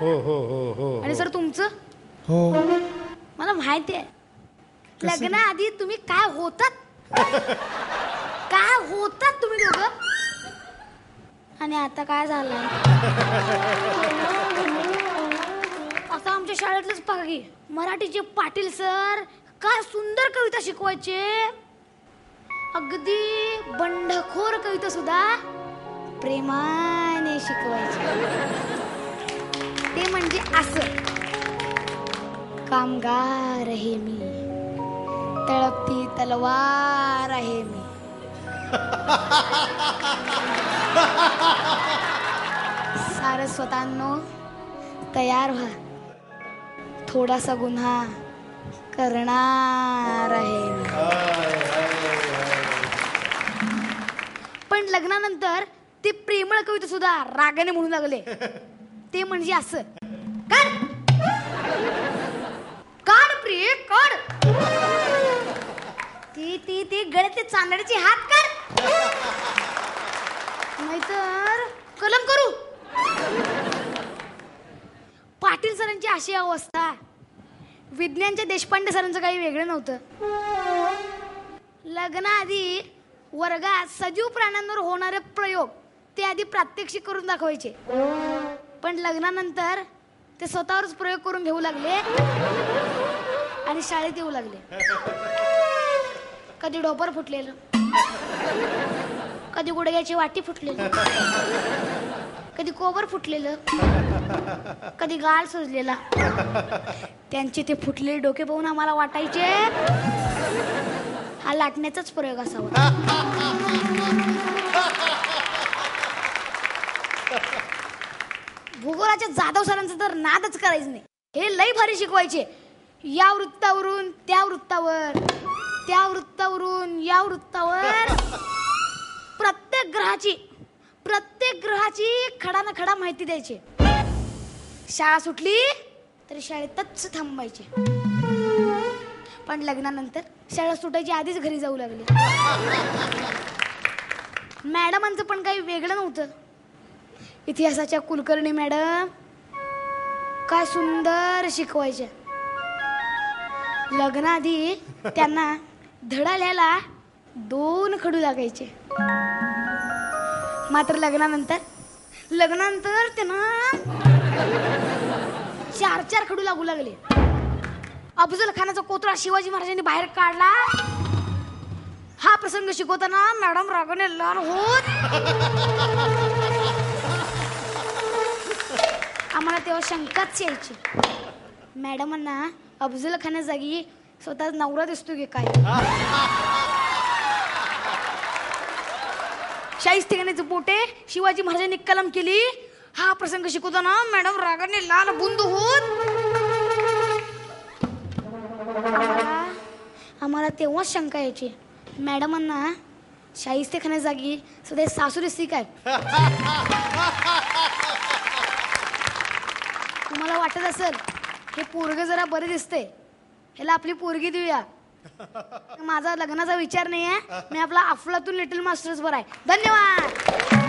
हो हो हो हो. आणि सर तुमचं? हो. मला माहिती आहे लग्नाआधी तुम्ही काय होतात, काय होतात तुम्ही दोघं, आणि आता काय झालंय. आता आमच्या शाळेतलंच बघा की मराठीचे पाटील सर काय सुंदर कविता शिकवायचे. अगदी बंडखोर कविता सुद्धा प्रेमाने शिकवायचे. ते म्हणजे असं, कामगार आहे मी, तळपती तलवार आहे मी. सारस्वतांनो तयार व्हा, थोडासा गुन्हा करणार आहे मी. पण लग्नानंतर ते प्रेमळ कविता सुद्धा रागाने म्हणू लागले. ते म्हणजे असं, काढ काढ प्रिय काढ, ती गळ्यातले चांदण्याचे हात काढ, नाहीतर कलम करू. पाटील सरांची अशी अवस्था. विज्ञानच्या देशपांडे सरांचं काही वेगळं नव्हतं. लग्नाआधी वर्गात सजीव प्राण्यांवर होणारे प्रयोग ते आधी प्रात्यक्षिक करून दाखवायचे, पण लग्नानंतर ते स्वतःवरच प्रयोग करून घेऊ लागले आणि शाळेत येऊ लागले. कधी डोपर फुटलेलं, कधी गुडघ्याची वाटी फुटलेलं, कधी कोबर फुटलेलं, कधी गाल सुजलेला. त्यांचे ते फुटलेले डोके पाहून आम्हाला वाटायचे हा लाटण्याचाच प्रयोग असावा. भूगोलाच्या जाधव सरांचं तर नादच करायचं नाही. हे लई भारी शिकवायचे. या वृत्तावरून त्या वृत्तावर, त्या वृत्तावरून या वृत्तावर प्रत्येक ग्रहाची खडा ना खडा माहिती द्यायची. शाळा सुटली तरी शाळेतच थांबायचे. पण लग्नानंतर शाळा सुटायची आधीच घरी जाऊ लागले. मॅडमांचं पण काही वेगळं नव्हतं. इतिहासाच्या कुलकर्णी मॅडम काय सुंदर शिकवायच्या. लग्नाआधी त्यांना धडा लिहायला 2 खडू लागायचे. मात्र लग्नानंतर त्यांना 4 खडू लागू लागले. अफजल खानाचा कोतरा शिवाजी महाराजांनी बाहेर काढला. हा प्रसंग शिकवताना मॅडम रागाने लाल होत. आम्हाला तेव्हा शंकाच यायची, मॅडमांना अफजल खाना जागी स्वतः नवरा दिसतो की काय. शाहिस्तेखानाचे पोटे शिवाजी महाराजांनी कलम केली. हा प्रसंग शिकवताना मॅडम रागाने लाल बुंद होत. आम्हाला तेव्हाच शंका यायची, मॅडमांना शाहिस्तेखाना जागी स्वतः सासू दिसती काय. तुम्हाला वाटत असेल हे पोरग जरा बरे दिसते, ह्याला आपली पोरगी देऊया. माझा लग्नाचा विचार नाही आहे. मी आपला अफलातून लिटिल मास्टर्स वर आहे. धन्यवाद.